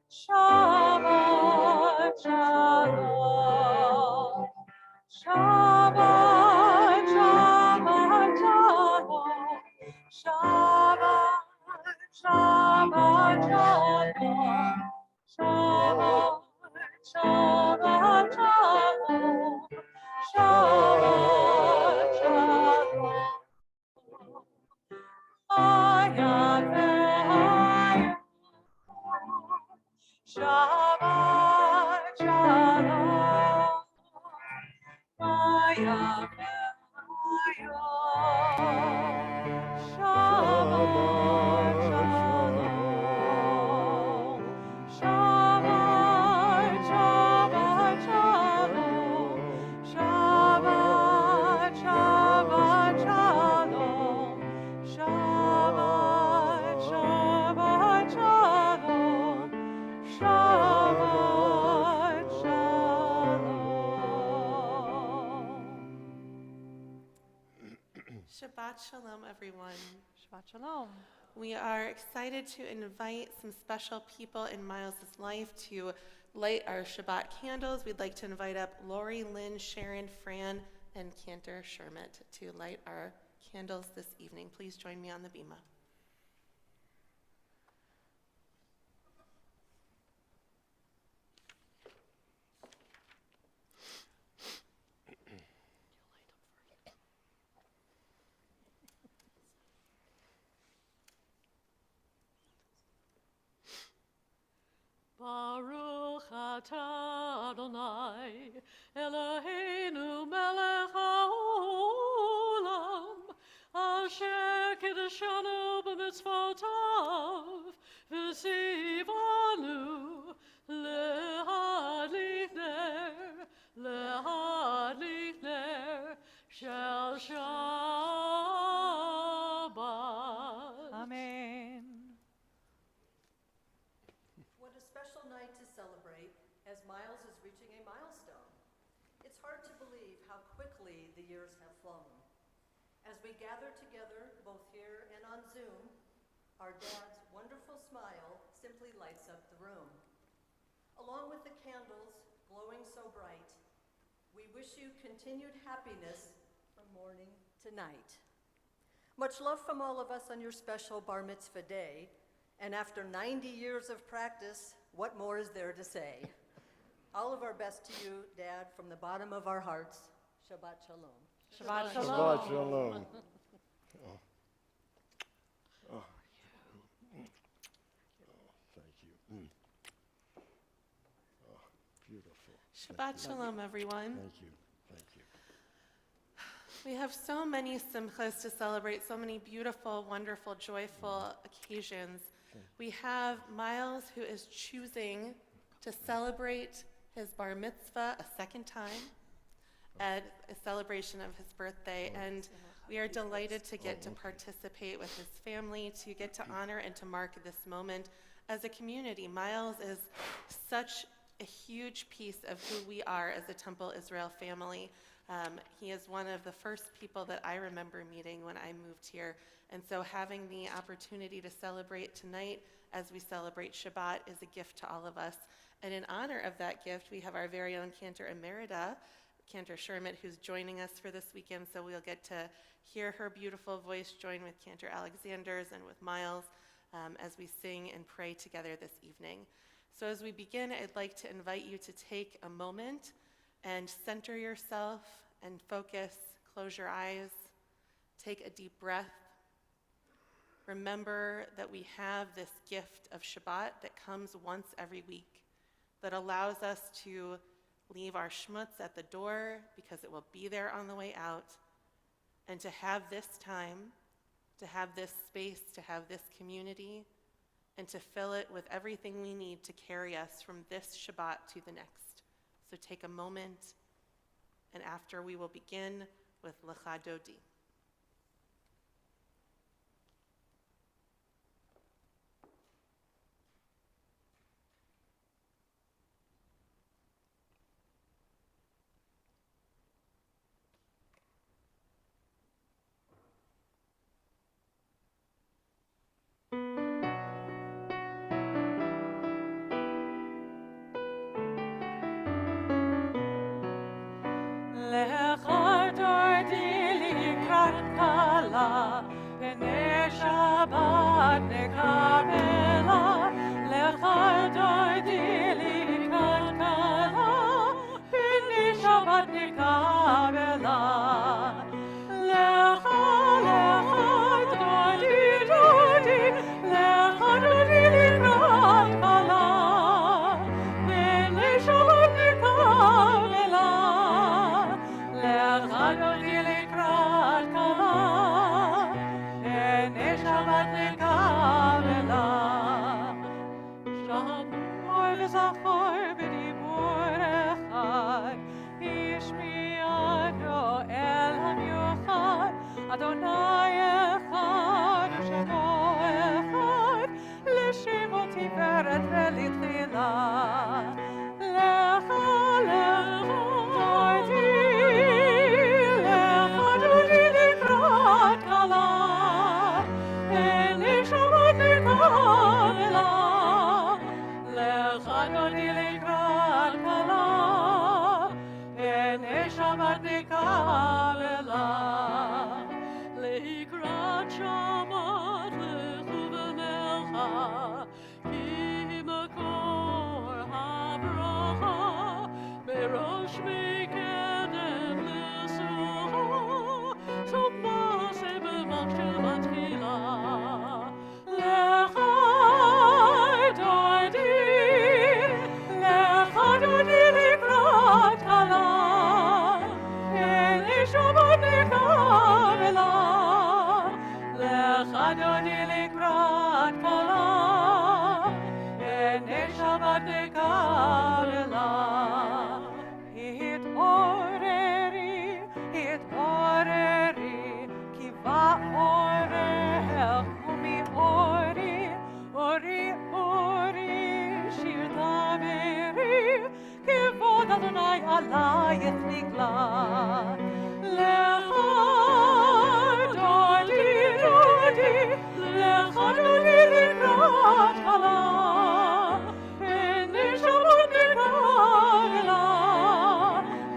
Shabbat Shalom. Shabbat, Shabbat, Shalom. Shabbat, Shabbat, Shalom. Shabbat, Shabbat, Shalom. Shabbat, Shalom. Ayah, Shabbat Shalom, Maya Shabbat Shalom, Shabbat Shabbat Shalom, Shabbat Shabbat Shalom, Shabbat Shabbat Shalom. Shabbat Shalom. Shabbat Shalom, everyone. Shabbat Shalom. We are excited to invite some special people in Miles' life to light our Shabbat candles. We'd like to invite up Lori, Lynn, Sharon, Fran, and Cantor Shermit to light our candles this evening. Please join me on the bima. Baruch atah Adonai, Eloheinu melech haolam, asher kiddushanu b'mitzvotav, v'tzivanu lehadlik ner shel Shabbat. Amen. What a special night to celebrate as Miles is reaching a milestone. It's hard to believe how quickly the years have flown. As we gather together, both here and on Zoom, our dad's wonderful smile simply lights up the room. Along with the candles glowing so bright, we wish you continued happiness from morning to night. Much love from all of us on your special Bar Mitzvah day. And after 90 years of practice, what more is there to say? All of our best to you, Dad, from the bottom of our hearts. Shabbat Shalom. Shabbat Shalom. Shabbat Shalom. Oh, thank you. Oh, beautiful. Shabbat Shalom, everyone. Thank you. Thank you. We have so many simchas to celebrate, so many beautiful, wonderful, joyful occasions. We have Miles, who is choosing to celebrate his bar mitzvah a second time at a celebration of his birthday, and we are delighted to get to participate with his family, to get to honor and to mark this moment as a community. Miles is such a huge piece of who we are as a Temple Israel family. He is one of the first people that I remember meeting when I moved here. And so having the opportunity to celebrate tonight as we celebrate Shabbat is a gift to all of us. And in honor of that gift, we have our very own Cantor Emerita, Cantor Shermit, who's joining us for this weekend. So we'll get to hear her beautiful voice join with Cantor Alexander's and with Miles as we sing and pray together this evening. So as we begin, I'd like to invite you to take a moment and center yourself and focus. Close your eyes. Take a deep breath. Remember that we have this gift of Shabbat that comes once every week that allows us to leave our schmutz at the door because it will be there on the way out, and to have this time, to have this space, to have this community, and to fill it with everything we need to carry us from this Shabbat to the next. So take a moment, and after we will begin with Lecha Dodi. Lecha Dodi likrat kala, B'nei Shabbat nekabela. Lecha Dodi likrat kala, B'nei Shabbat nekabela. Lecha, lecha Dodi, Dodi, Lecha Dodi likrat kala, B'nei Shabbat nekabela. Lecha Dodi likrat kala, B'nei Shabbat nekabela. Shamor v'zachor b'dibur echad, Yishmi'anu el hamiuchad, Adonai echad u'shemo echad, L'shemo tiferet v'litchila. Lecha, lecha Dodi, Lecha Dodi likrat kala, B'nei Shabbat nekabela. Lecha Dodi likrat kala, B'nei Shabbat nekabela. Likrat Shabbat lechu v'melcha, Ki makor habracha, Merosh מקדם לסורו, סוף מעשה במחשבה תחילה. Lecha Dodi, Lecha Dodi likrat kala, B'nei Shabbat nekabela. Lecha Dodi likrat kala, B'nei Shabbat nekabela. התעוררי, כי באורך ומאורי, אורי, אורי, שיר דברי, כבוד אדוני עלייך נגלה. Lecha Dodi, Dodi, Lecha Dodi likrat kala, B'nei Shabbat nekabela.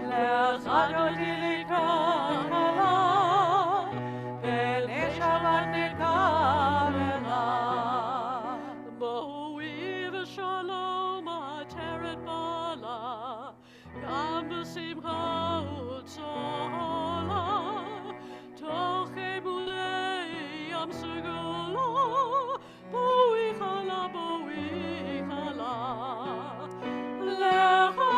Lecha Dodi likrat kala, B'nei Shabbat nekabela. Bo'י ושלום עטרת בעלה, גם בשמחה וצהלה, תוך חבולי ים סגולה, bo'י חלה, bo'י חלה. Lecha,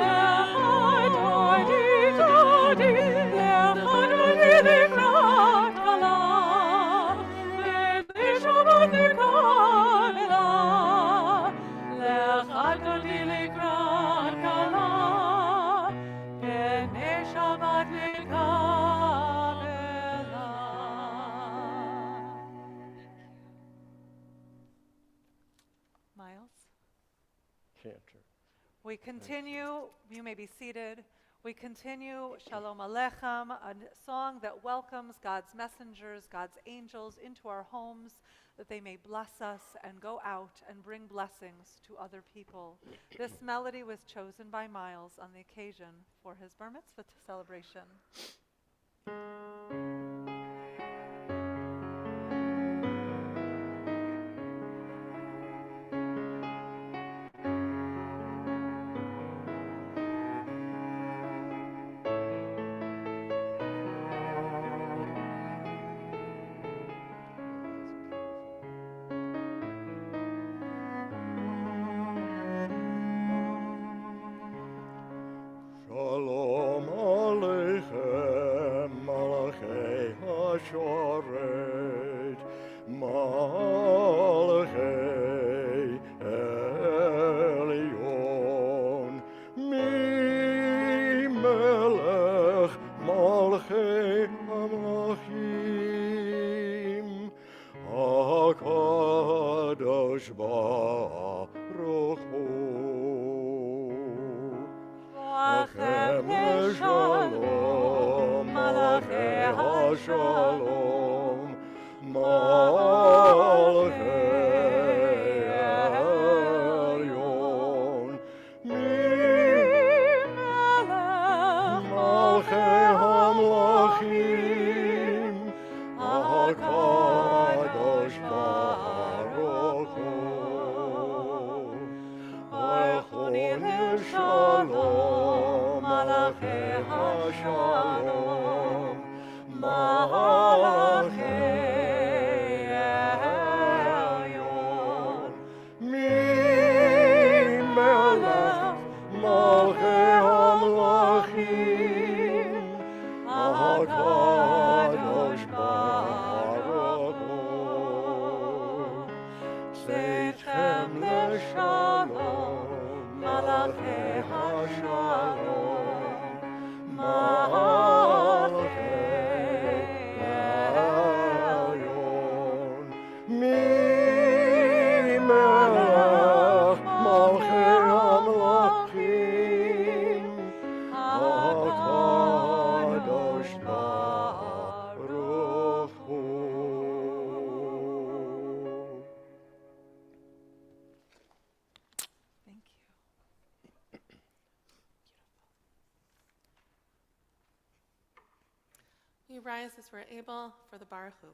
lecha Dodi, Dodi, Lecha Dodi likrat kala, B'nei Shabbat nekabela. Lecha Dodi likrat kala, B'nei Shabbat nekabela. Miles? Cantor. We continue, you may be seated. We continue Shalom Aleichem, a song that welcomes God's messengers, God's angels into our homes, that they may bless us and go out and bring blessings to other people. This melody was chosen by Miles on the occasion for his bar mitzvah celebration. Shalom Aleichem, המלכים, הקדוש ברוך הוא. לכם לשלום, מלאכי השלום, מלאכי העליון, מלכי המלכים, הקדוש ברוך הוא. לכוני לשלום, מלאכי השלום, מלאכי העליון, ממלך מלכי המלכים, הקדוש ברוך הוא. צאתכם לשלום, מלאכי השלום, מלכי העליון, ממלך מלכי המלכים, הקדוש ברוך הוא. Thank you. We rise as we're able for the Baruch Hu.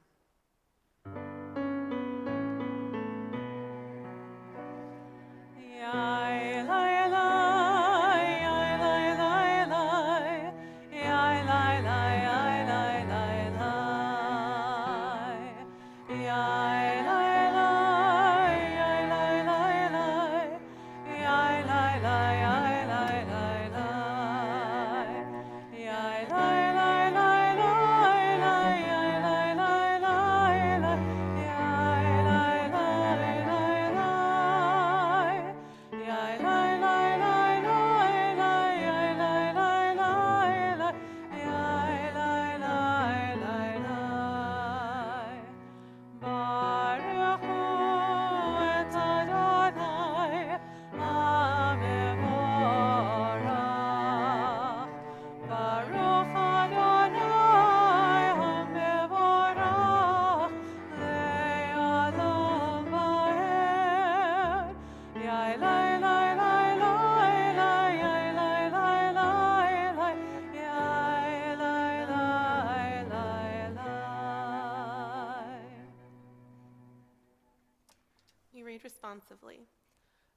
We read responsively.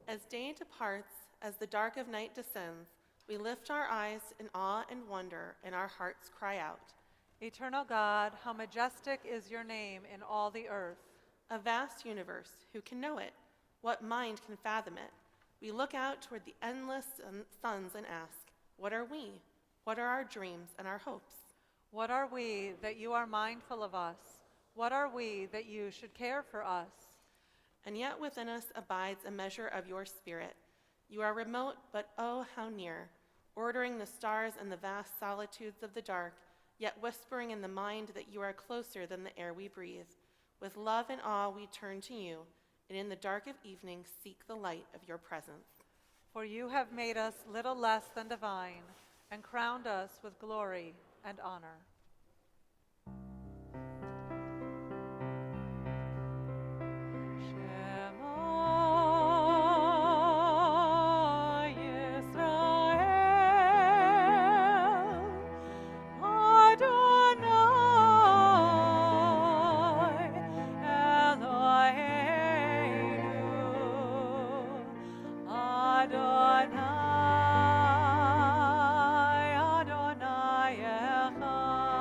As day departs, as the dark of night descends, we lift our eyes in awe and wonder, and our hearts cry out. Eternal God, how majestic is your name in all the earth. A vast universe, who can know it? What mind can fathom it? We look out toward the endless suns and ask, what are we? What are our dreams and our hopes? What are we that you are mindful of us? What are we that you should care for us? And yet within us abides a measure of your spirit. You are remote, but oh, how near, ordering the stars and the vast solitudes of the dark, yet whispering in the mind that you are closer than the air we breathe. With love and awe we turn to you, and in the dark of evening seek the light of your presence. For you have made us little less than divine, and crowned us with glory and honor. Adonai, Adonai Echad.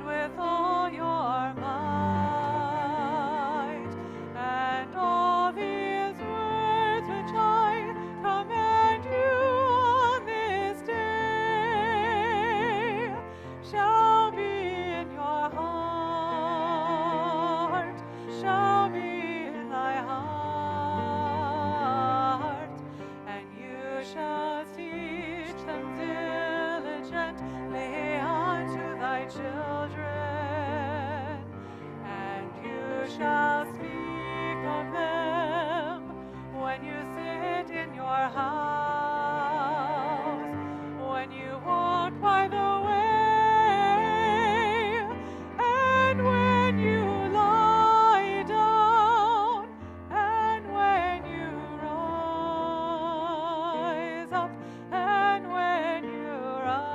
and with all your might, and all these words which I command you on this day shall be in your heart, shall be in thy heart, and you shall teach them diligently unto thy children, and you shall speak of them when you sit in your house, when you walk by the way, and when you lie down, and when you rise up, and when you rise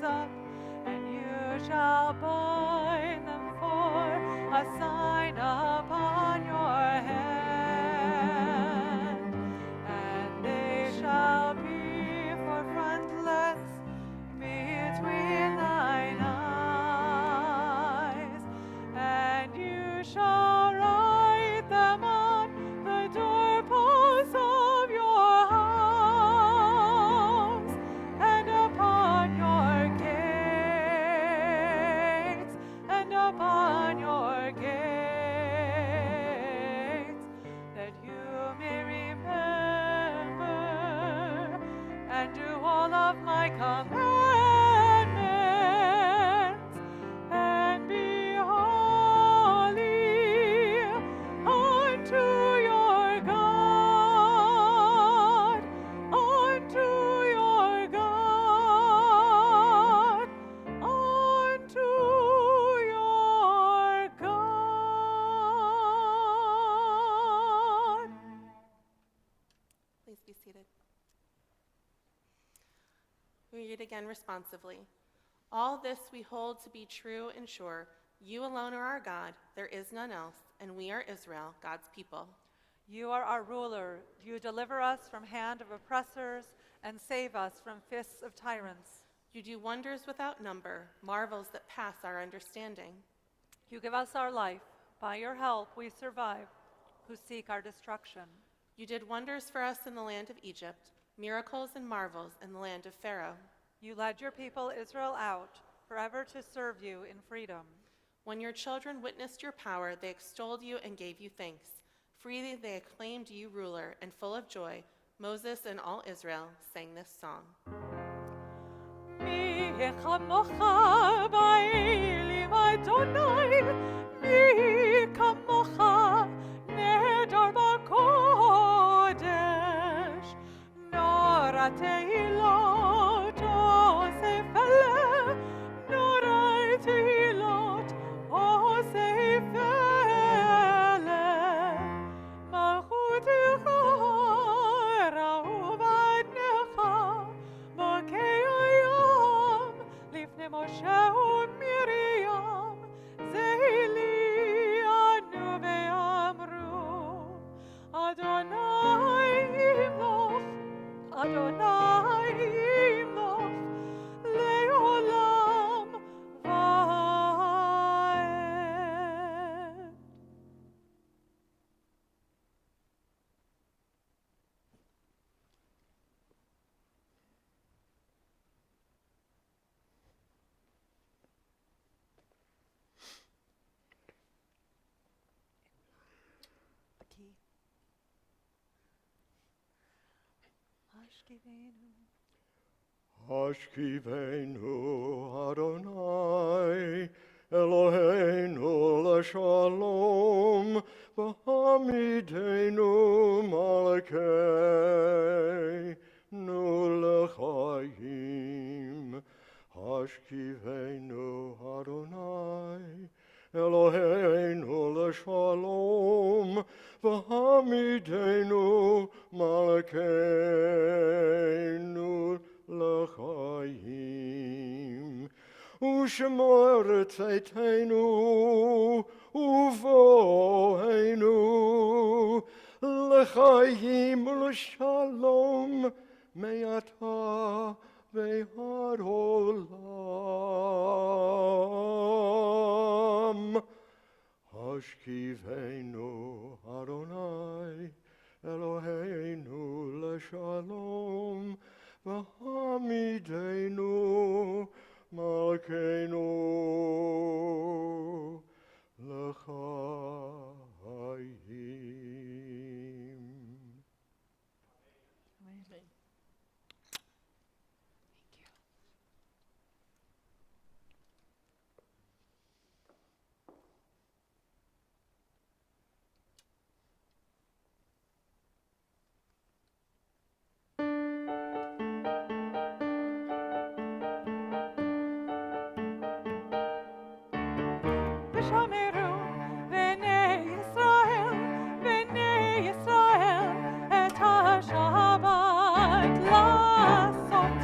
up, and you shall bind them for a sign upon your hand, and they shall be for frontlets between thine eyes, and you shall write them on the doorposts of your house and upon your gates, and upon your gates, that you may remember and do all of my commandments, and be holy unto your God, unto your God, unto your God. Please be seated. We read again responsively. All this we hold to be true and sure. You alone are our God. There is none else, and we are Israel, God's people. You are our ruler. You deliver us from hand of oppressors and save us from fists of tyrants. You do wonders without number, marvels that pass our understanding. You give us our life. By your help we survive, who seek our destruction. You did wonders for us in the land of Egypt, miracles and marvels in the land of Pharaoh. You led your people Israel out, forever to serve you in freedom. When your children witnessed your power, they extolled you and gave you thanks. Freely they acclaimed you ruler, and full of joy, Moses and all Israel sang this song. מי כמוך באלים אדוני, מי כמוך נהדר בקודש, נורא תהילות עושה פלא, נורא תהילות עושה פלא, מלכותך ראו בניך, בוקי היום לפני משה ומרים, זהילי ענו ואמרו, אדוני ימלוך, אדוני ימלוך, לעולם ועד. Ashkivenu Adonai, Eloheinu l'shalom, v'hamidenu malkeinu l'chaim. Ashkivenu Adonai, Eloheinu l'shalom, v'hamidenu malkeinu l'chaim. U'shemor tzeiteinu u'voheinu l'chaim u'l'shalom me'ata ועד עולם. השכיבנו אדוני אלוהינו לשלום, והעמידנו מלכנו לחיים. ושמרו בני ישראל, בני ישראל, את השבת לעשות,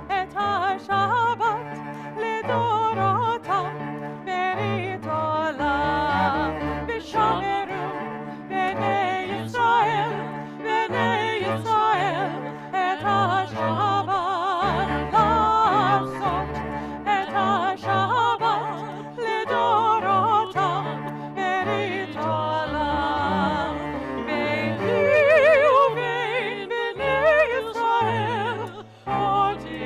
את השבת לדורותם, ברית עולם. ושמרו בני ישראל, בני ישראל, את השבת לעשות, את השבת לדורותם, ברית עולם. ביני ובין בני ישראל אותי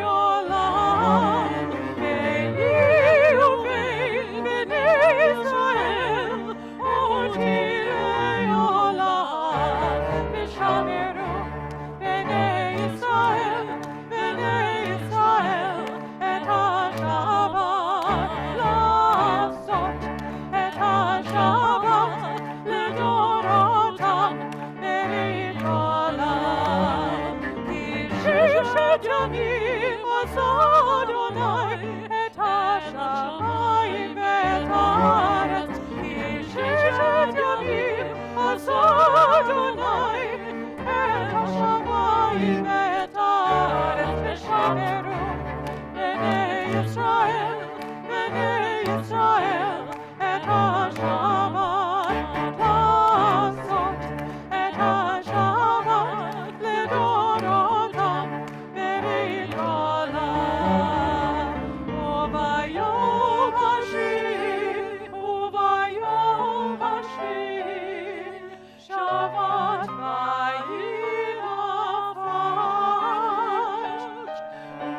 לעולם. ביני ובין בני ישראל אותי לעולם. ושמרו בני ישראל, בני ישראל, את השבת לעשות, את השבת לדורותם, ברית עולם. כי ששת ימים עשה אדוני את השמיים ואת הארץ. כי ששת ימים עשה אדוני את השמיים ואת הארץ. ושמרו בני ישראל, בני ישראל, את השבת לעשות, את השבת לדורותם, ברית עולם. וביום השביעי, וביום השביעי, שבת וינפש.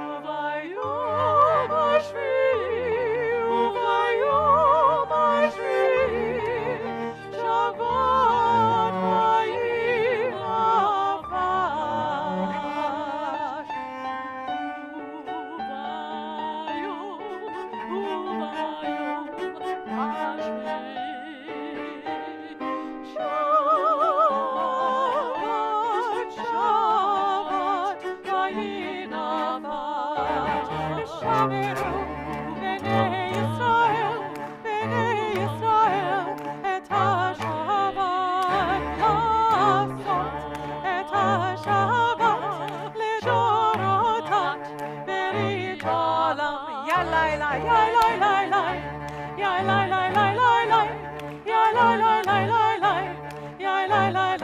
וביום השביעי, וביום השביעי, שבת וינפש. וביום השביעי, שבת וינפש. ושמרו בני ישראל, בני ישראל, את השבת לעשות, את השבת לדורותם, ברית עולם. יא לילה, יא לילה, יא לילה, יא לילה, יא לילה, יא לילה, יא לילה,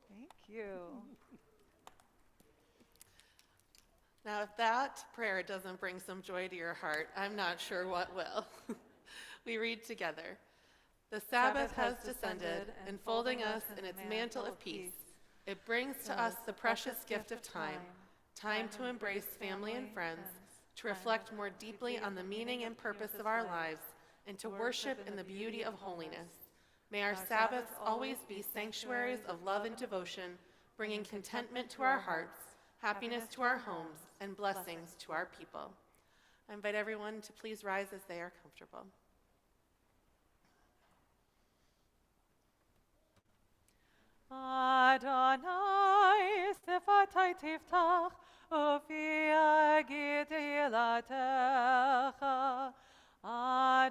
Thank you. Now, if that prayer doesn't bring some joy to your heart, I'm not sure what will. We read together. The Sabbath has descended, enfolding us in its mantle of peace. It brings to us the precious gift of time, time to embrace family and friends, to reflect more deeply on the meaning and purpose of our lives, and to worship in the beauty of holiness. May our Sabbaths always be sanctuaries of love and devotion, bringing contentment to our hearts, happiness to our homes, and blessings to our people. I invite everyone to please rise as they are comfortable. Adonai, Sefatai Tiftach, Ufi Agidelatecha.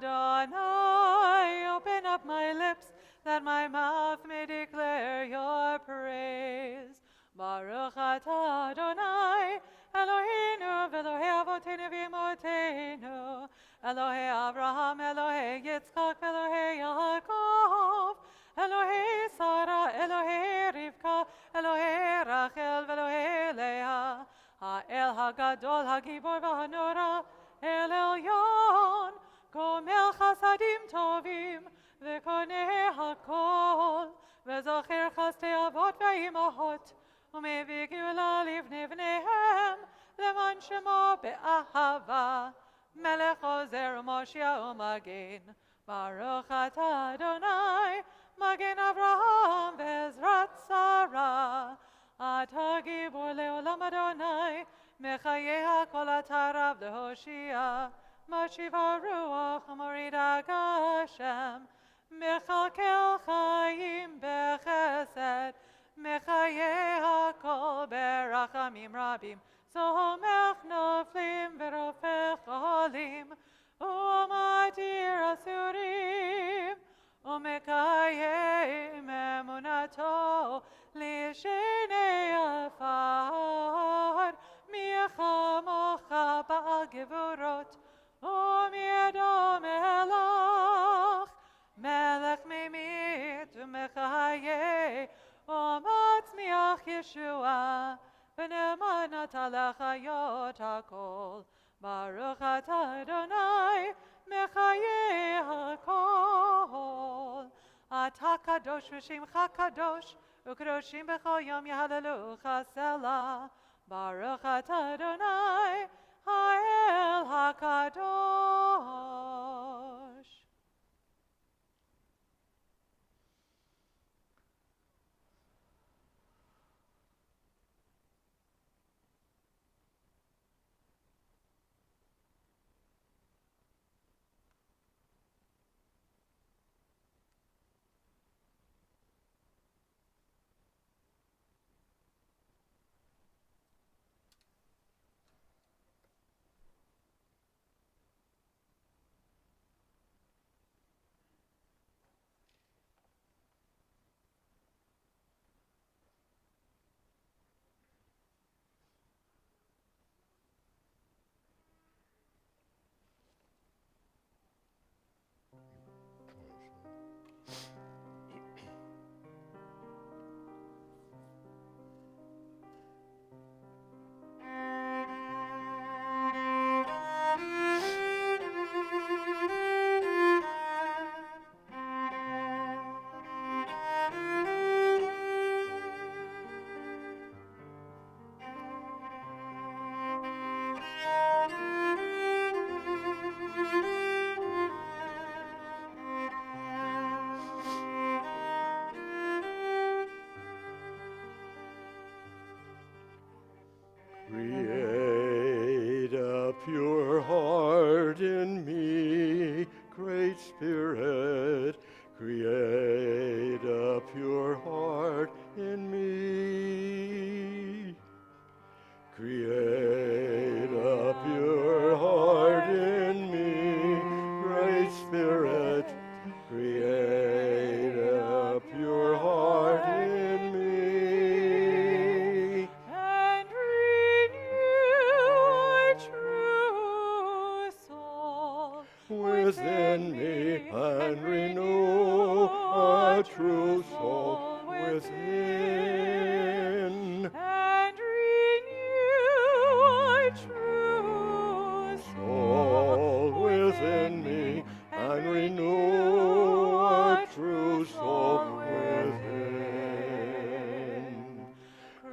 Adonai, open up my lips, that my mouth may declare your praise. Baruch atah Adonai, Eloheinu Elohe Abraham, Elohe Yitzchak, Elohe Yaakov, Elohe Sarah, Elohe Rivka, Elohe Rachel, Elohe Leah, Ha'el HaGadol, HaGibor VaHanora, El Elyon, Gomel Chasadim Tovim, V'koneh HaKol, V'zocher Chastei Avot V'imahot, U'mevig Geulah Livnei Vneihem, Leman Shemo Be'ahava, Melech Ozer U'Moshia U'Magen, Baruch Atah Adonai, Magen Avraham Ve'ezrat Sarah, Atah Gibor Le'olam Adonai, Mechaye HaKol Atah Rav Lehoshia, Mashiv HaRuach U'Morid HaGashem, Mechalkel Chaim Bechesed, Mechaye HaKol Berachamim Rabim, Somech Noflim V'Rofech Cholim, U'Matir Asurim, U'Mekayim Emunato, Lishenei Afar, Michamocha Ba'al Gevurot, U'Miedom Elach, Melech Memit U'Mechaye, U'Matzmiach Yeshua, V'ne'emanat Alachayot HaKol, Baruch Atah Adonai, Mechaye HaKol. Atah Kadosh V'Shimcha Kadosh, U'Kadoshim B'chol Yom Yehalelucha Selah, Baruch Atah Adonai, Ha'el HaKadosh. Create a pure heart in me, Great Spirit. Create a pure heart in me. Create a pure heart in me, Great Spirit. Create a pure heart in me. And renew a true soul Within me, and renew a true soul within. And renew a true Soul within me, and renew a true soul within.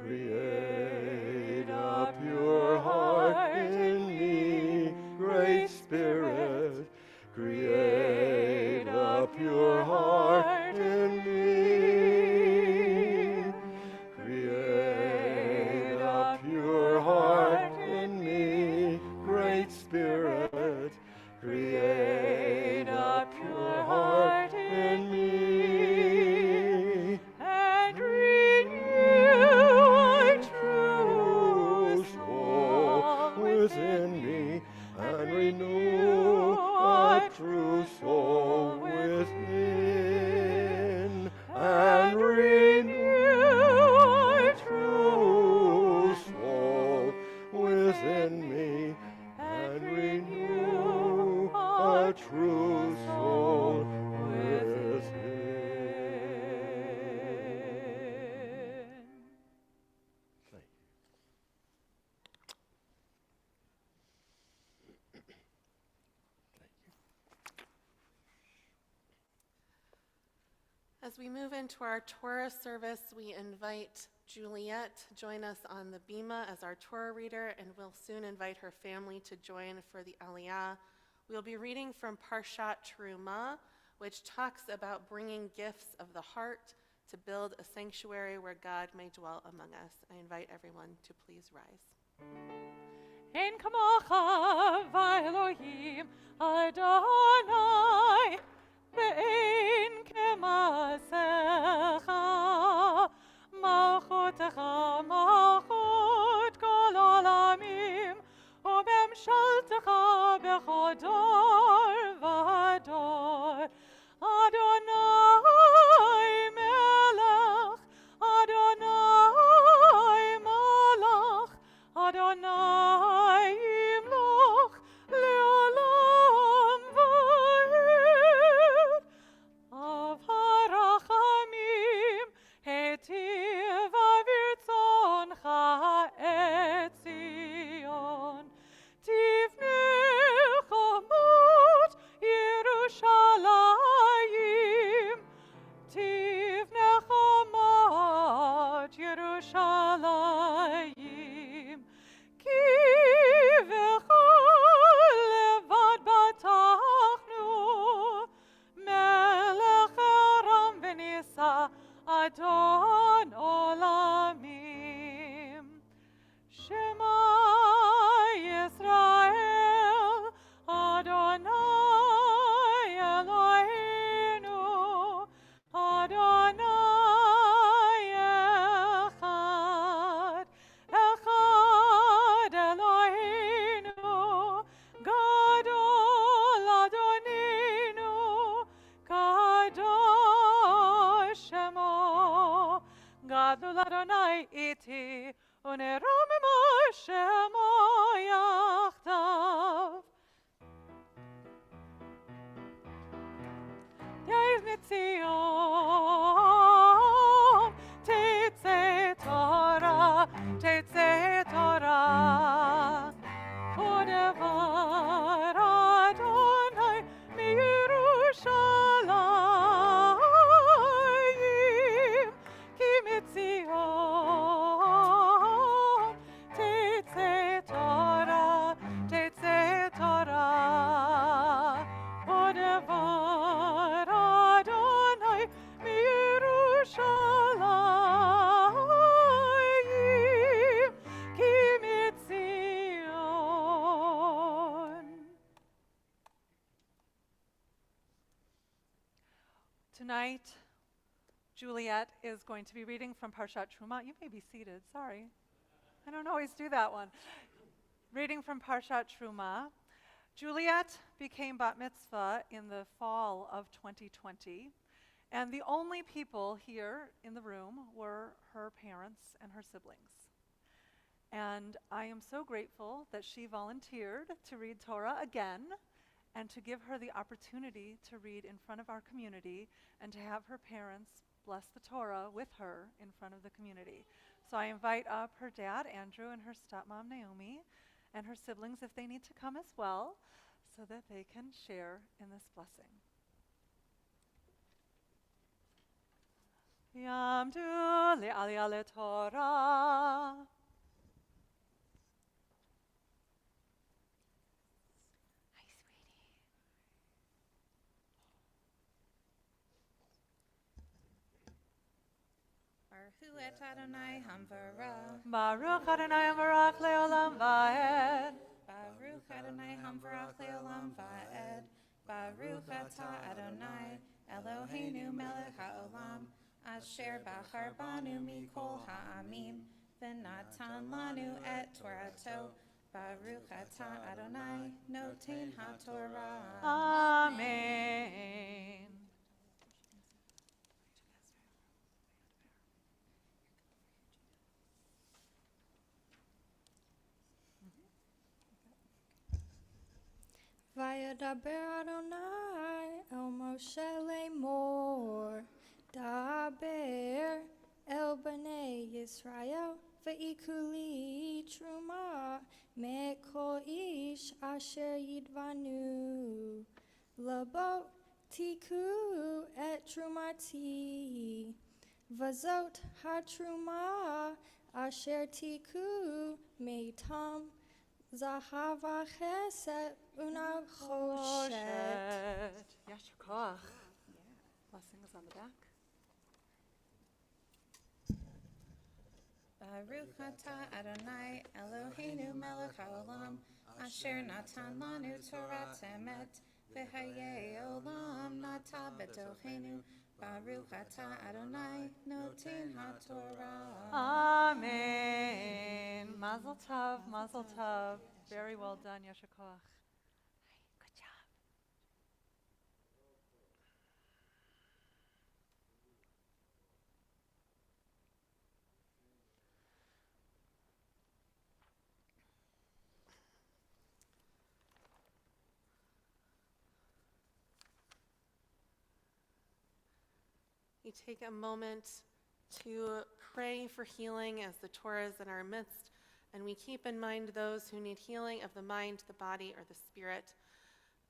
Create a pure heart in me, Great Spirit. Create a pure heart in me. Create a pure heart in me, Great Spirit. Create a pure heart in me. and renew a true soul within me, and renew a true soul within, and renew a true soul within me, and renew a true soul within. Thank you. As we move into our Torah service, we invite Juliet to join us on the bima as our Torah reader, and we'll soon invite her family to join for the Aliyah. We'll be reading from Parashat Terumah, which talks about bringing gifts of the heart to build a sanctuary where God may dwell among us. I invite everyone to please rise. Ein kamocha v'Elohim Adonai ve'ein kemasecha malchutecha malchut kol olamim u'memshaltecha b'chodor v'ador Adonai melech Adonai malach Adonai imloch le'olam va'ed Av harachamim hetiv avirtzoncha et Zion Tivnei chamot Yerushalayim Tivnei chamot Yerushalayim Ki v'chol levad batachnu Melech Aram v'nisa Adon olamim Shema Yisrael Adonai Eloheinu Adonai Echad Echad Eloheinu Gadol Adonenu Kadosh Shemo Gadol Adonai iti Uneromim Shemo Yachdav Yair Mitzion Tetzei Torah Udevar Adonai Mirushalayim Ki Mitzion Tetzei Torah Udevar Adonai Mirushalayim Ki Mitzion. Tonight, Juliet is going to be reading from Parashat Terumah. You may be seated. Sorry. I don't always do that one. Reading from Parashat Terumah. Juliet became bat mitzvah in the fall of 2020, and the only people here in the room were her parents and her siblings. And I am so grateful that she volunteered to read Torah again and to give her the opportunity to read in front of our community and to have her parents bless the Torah with her in front of the community. So I invite up her dad, Andrew, and her stepmom, Naomi, and her siblings if they need to come as well so that they can share in this blessing. Yamdu le'aliyah leTorah. Baruch et Adonai Hamvara. Baruch Adonai Baruch le'olam va'ed. Baruch Adonai Hamvarach le'olam va'ed. Baruch atah Adonai Eloheinu melech ha'olam asher bachar banu mikol ha'amim v'natan lanu et Torato. Baruch atah Adonai noten ha'Torah. Amen. Vayadaber Adonai Ve'ikuli Terumah me'kol ish asher yidvanu. Labo tiku et Terumati. Vazot ha-Terumah asher tiku meitam. Zahava chesed unachoshet. Yasher koach. Blessings on the back. Baruch atah Adonai Eloheinu melech haolam asher natan lanu Torah emet v'hayei olam nata b'tochenu. Baruch atah Adonai noten haTorah. Amen. Mazel tov, mazel tov. Very well done, Yasher koach. Good job. We take a moment to pray for healing as the Torah is in our midst, and we keep in mind those who need healing of the mind, the body, or the spirit.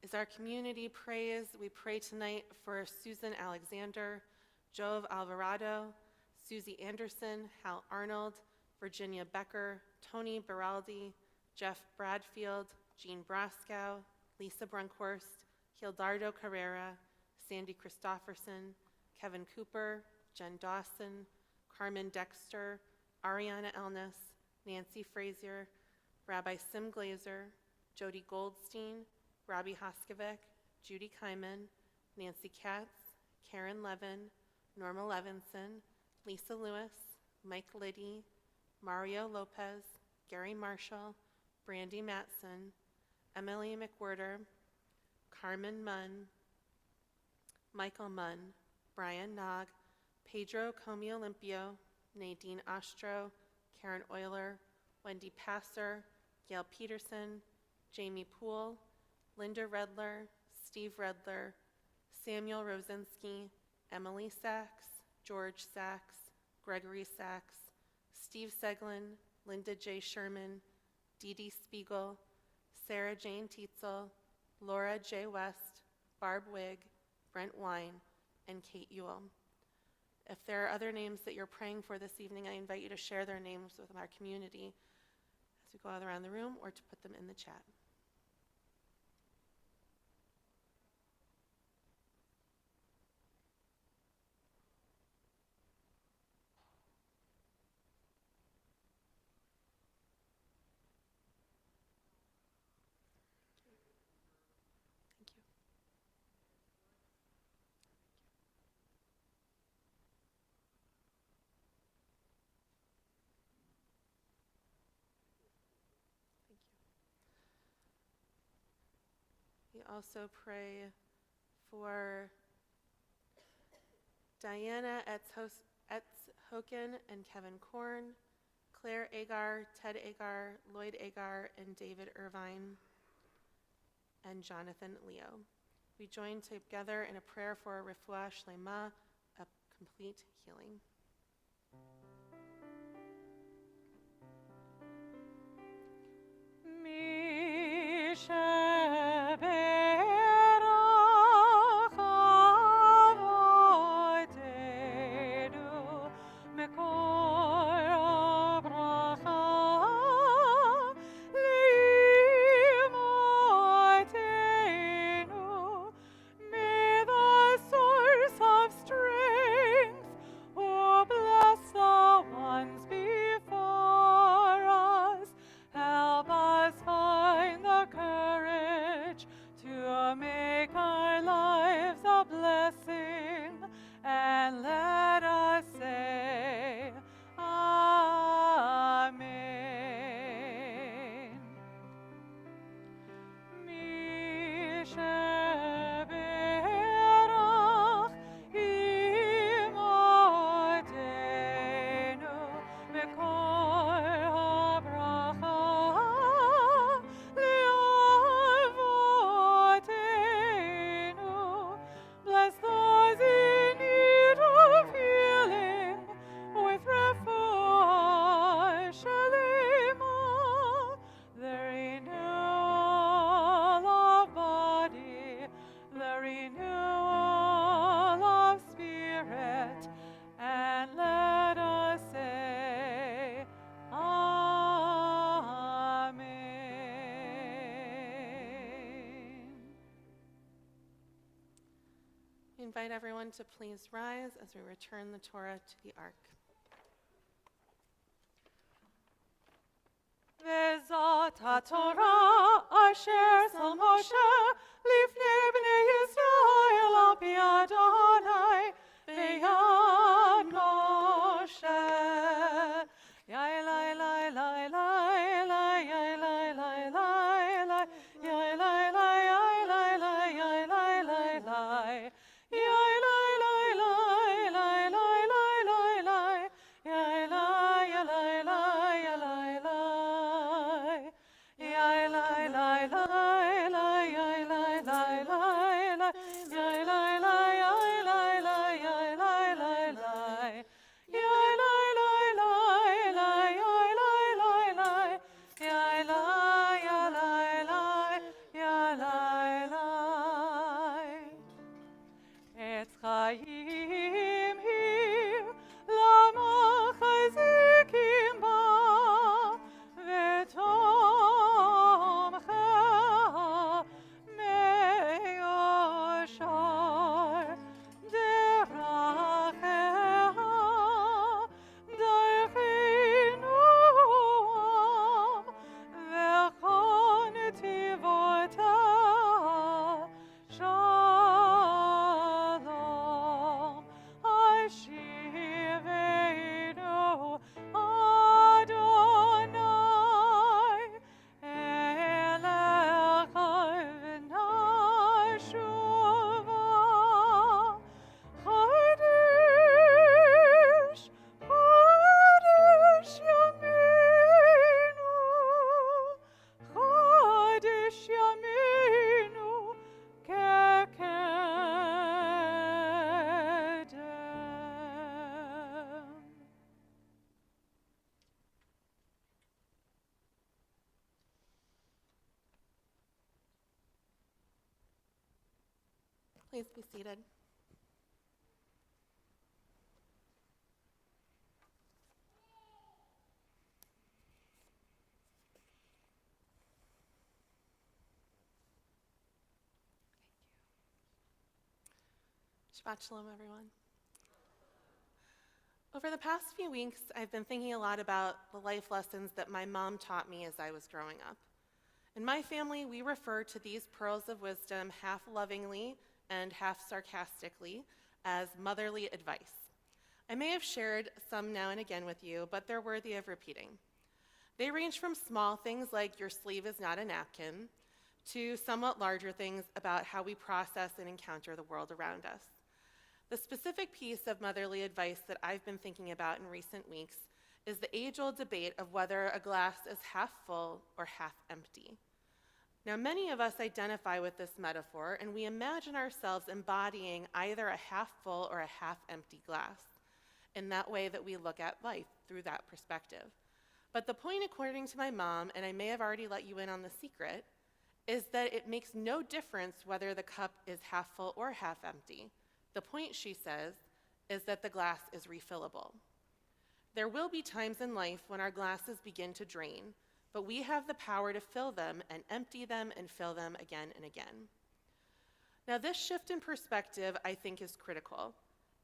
As our community prays, we pray tonight for Susan Alexander, Jove Alvarado, Susie Anderson, Hal Arnold, Virginia Becker, Tony Beraldi, Jeff Bradfield, Jean Brascow, Lisa Brunkhorst, Hildardo Carrera, Sandy Christofferson, Kevin Cooper, Jen Dawson, Carmen Dexter, Ariana Elness, Nancy Frazier, Rabbi Sim Glazer, Jody Goldstein, Robbie Hoskovic, Judy Kyman, Nancy Katz, Karen Levin, Norma Levinson, Lisa Lewis, Mike Liddy, Mario Lopez, Gary Marshall, Brandy Matson, Emily McWhirter, Carmen Munn, Michael Munn, Brian Nog, Pedro Comey Olimpio, Nadine Ostro, Karen Euler, Wendy Passer, Gail Peterson, Jamie Poole, Linda Redler, Steve Redler, Samuel Rosinski, Emily Sachs, George Sachs, Gregory Sachs, Steve Seglin, Linda J. Sherman, Dee Dee Spiegel, Sarah Jane Tietzel, Laura J. West, Barb Wigg, Brent Wine, and Kate Ewell. If there are other names that you're praying for this evening, I invite you to share their names with our community as we go out around the room or to put them in the chat. Thank you. Thank you. We also pray for Deana Etzhoken and Kevin Korn, Claire Agar, Ted Agar, Lloyd Agar, and David Irvine, and Jonathan Leo. We join together in a prayer for refuah shlema, a complete healing. Help us find the courage We invite everyone to please rise as we return the Torah to the ark. וזאת התורה אשר שם משה לפני בני ישראל על פי אדוני ביד משה. יאי לי לי לי לי לי יאי לי לי לי לי יאי לי לי יאי לי לי יאי לי לי לי יאי לי לי לי לי לי לי לי יאי לי עץ חיים היא למה חזיקים בה ותומכה מיושר דרכיה דרכינום וכל נתיבותיה Shalom, Hashivenu Adonai Elecha v'nashuva Chodesh, Chodesh Yaminu Chodesh Yaminu כקדם. Please be seated. Shabbat Shalom, everyone. Over the past few weeks, I've been thinking a lot about the life lessons that my mom taught me as I was growing up. In my family, we refer to these pearls of wisdom half lovingly and half sarcastically as motherly advice. I may have shared some now and again with you, but they're worthy of repeating. They range from small things like your sleeve is not a napkin, to somewhat larger things about how we process and encounter the world around us. The specific piece of motherly advice that I've been thinking about in recent weeks is the age-old debate of whether a glass is half full or half empty. Now, many of us identify with this metaphor, and we imagine ourselves embodying either a half full or a half empty glass in that way that we look at life through that perspective. But the point, according to my mom, and I may have already let you in on the secret, is that it makes no difference whether the cup is half full or half empty. The point, she says, is that the glass is refillable. There will be times in life when our glasses begin to drain, but we have the power to fill them and empty them and fill them again and again. Now, this shift in perspective, I think, is critical.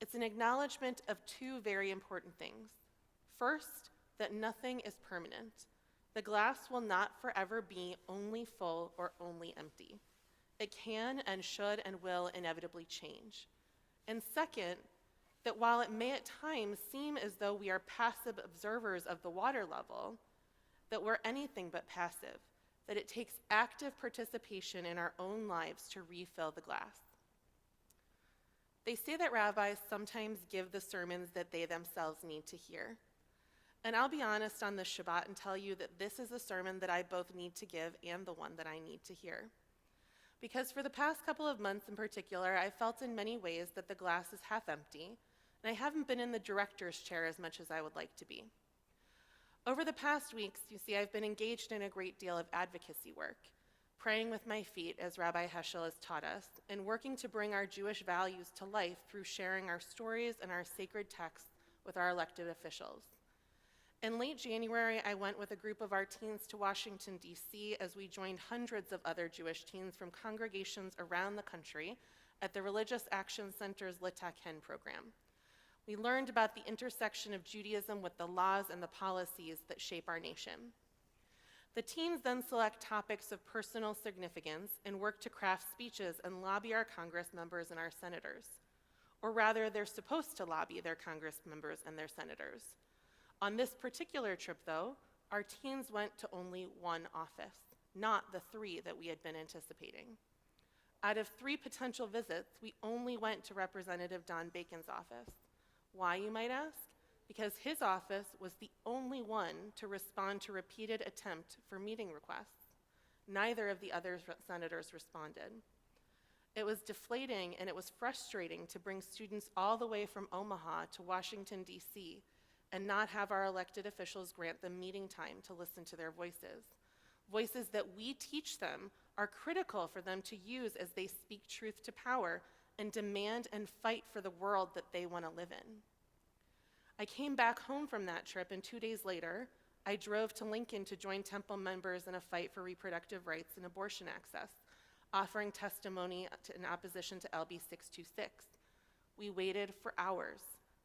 It's an acknowledgement of two very important things. First, that nothing is permanent. The glass will not forever be only full or only empty. It can and should and will inevitably change. And second, that while it may at times seem as though we are passive observers of the water level, that we're anything but passive, that it takes active participation in our own lives to refill the glass. They say that rabbis sometimes give the sermons that they themselves need to hear. And I'll be honest on this Shabbat and tell you that this is a sermon that I both need to give and the one that I need to hear. Because for the past couple of months in particular, I felt in many ways that the glass is half empty, and I haven't been in the director's chair as much as I would like to be. Over the past weeks, you see, I've been engaged in a great deal of advocacy work, praying with my feet, as Rabbi Heschel has taught us, and working to bring our Jewish values to life through sharing our stories and our sacred texts with our elected officials. In late January, I went with a group of our teens to Washington, D.C., as we joined hundreds of other Jewish teens from congregations around the country at the Religious Action Center's Litaken program. We learned about the intersection of Judaism with the laws and the policies that shape our nation. The teens then select topics of personal significance and work to craft speeches and lobby our Congress members and our senators. Or rather, they're supposed to lobby their Congress members and their senators. On this particular trip, though, our teens went to only one office, not the 3 that we had been anticipating. Out of 3 potential visits, we only went to Representative Don Bacon's office. Why, you might ask? Because his office was the only one to respond to repeated attempt for meeting requests. Neither of the other senators responded. It was deflating and it was frustrating to bring students all the way from Omaha to Washington, D.C., and not have our elected officials grant them meeting time to listen to their voices. Voices that we teach them are critical for them to use as they speak truth to power and demand and fight for the world that they want to live in. I came back home from that trip, and 2 days later, I drove to Lincoln to join Temple members in a fight for reproductive rights and abortion access, offering testimony in opposition to LB 626. We waited for hours,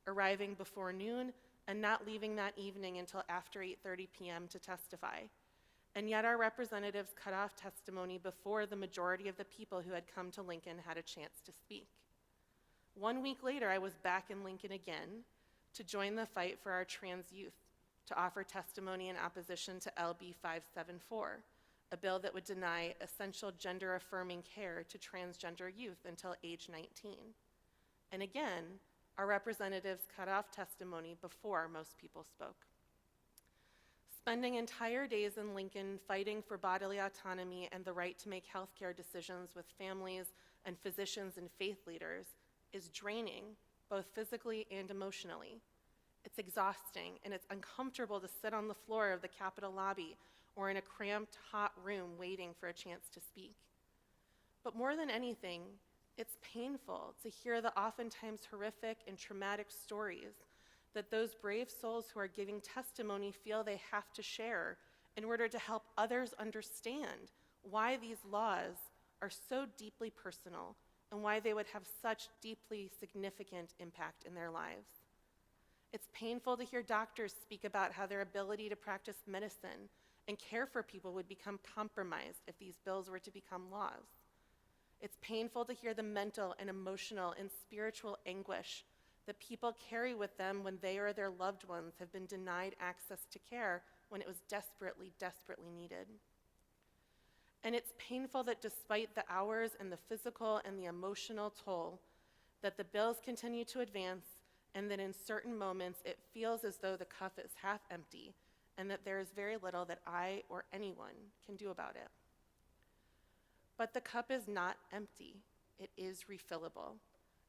arriving before noon and not leaving that evening until after 8:30 p.m. to testify. And yet our representatives cut off testimony before the majority of the people who had come to Lincoln had a chance to speak. 1 week later, I was back in Lincoln again to join the fight for our trans youth, to offer testimony in opposition to LB 574, a bill that would deny essential gender-affirming care to transgender youth until age 19. And again, our representatives cut off testimony before most people spoke. Spending entire days in Lincoln fighting for bodily autonomy and the right to make healthcare decisions with families and physicians and faith leaders is draining, both physically and emotionally. It's exhausting, and it's uncomfortable to sit on the floor of the Capitol lobby or in a cramped, hot room waiting for a chance to speak. But more than anything, it's painful to hear the oftentimes horrific and traumatic stories that those brave souls who are giving testimony feel they have to share in order to help others understand why these laws are so deeply personal and why they would have such deeply significant impact in their lives. It's painful to hear doctors speak about how their ability to practice medicine and care for people would become compromised if these bills were to become laws. It's painful to hear the mental and emotional and spiritual anguish that people carry with them when they or their loved ones have been denied access to care when it was desperately, desperately needed. And it's painful that despite the hours and the physical and the emotional toll, that the bills continue to advance, and that in certain moments it feels as though the cup is half empty and that there is very little that I or anyone can do about it. But the cup is not empty. It is refillable.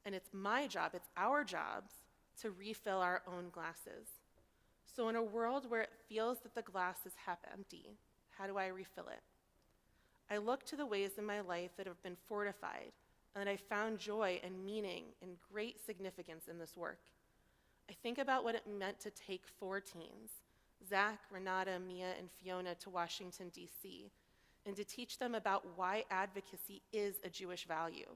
And it's my job, it's our jobs, to refill our own glasses. So in a world where it feels that the glass is half empty, how do I refill it? I look to the ways in my life that have been fortified and that I found joy and meaning and great significance in this work. I think about what it meant to take 4 teens, Zach, Renata, Mia, and Fiona, to Washington, D.C., and to teach them about why advocacy is a Jewish value.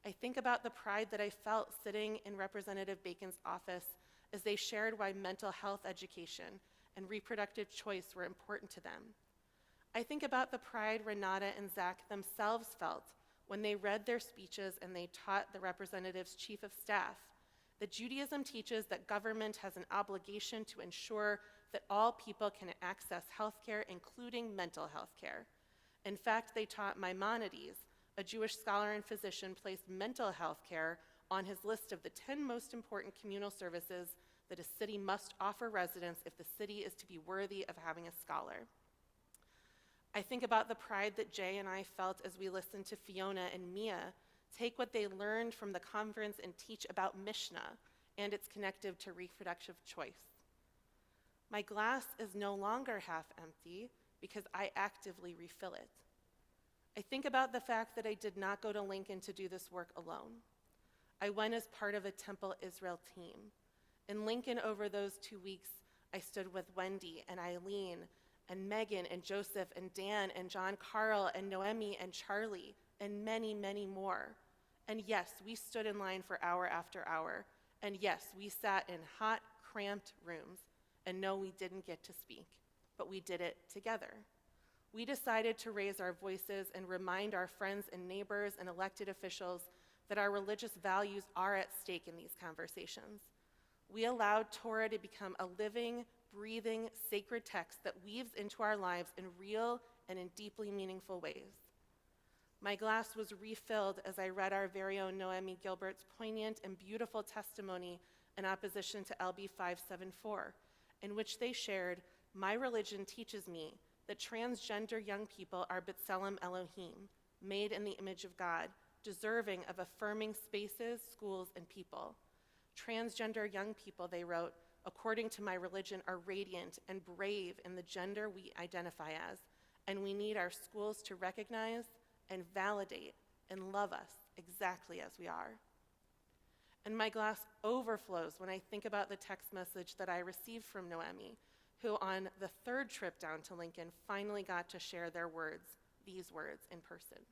I think about the pride that I felt sitting in Representative Bacon's office as they shared why mental health education and reproductive choice were important to them. I think about the pride Renata and Zach themselves felt when they read their speeches and they taught the representative's chief of staff that Judaism teaches that government has an obligation to ensure that all people can access health care, including mental health care. In fact, they taught Maimonides, a Jewish scholar and physician, placed mental health care on his list of the 10 most important communal services that a city must offer residents if the city is to be worthy of having a scholar. I think about the pride that Jay and I felt as we listened to Fiona and Mia take what they learned from the conference and teach about Mishnah and its connective to reproductive choice. My glass is no longer half empty because I actively refill it. I think about the fact that I did not go to Lincoln to do this work alone. I went as part of a Temple Israel team. In Lincoln over those 2 weeks, I stood with Wendy and Eileen and Megan and Joseph and Dan and John Carl and Noemi and Charlie and many, many more And yes, we stood in line for hour after hour. And yes, we sat in hot, cramped rooms. And no, we didn't get to speak, but we did it together. We decided to raise our voices and remind our friends and neighbors and elected officials that our religious values are at stake in these conversations. We allowed Torah to become a living, breathing, sacred text that weaves into our lives in real and in deeply meaningful ways. My glass was refilled as I read our very own Noemi Gilbert's poignant and beautiful testimony in opposition to LB 574, in which they shared, "My religion teaches me that transgender young people are B'Tselem Elohim, made in the image of God, deserving of affirming spaces, schools, and people. Transgender young people," they wrote, "according to my religion, are radiant and brave in the gender we identify as, and we need our schools to recognize and validate and love us exactly as we are." And my glass overflows when I think about the text message that I received from Noemi, who on the third trip down to Lincoln finally got to share these words in person.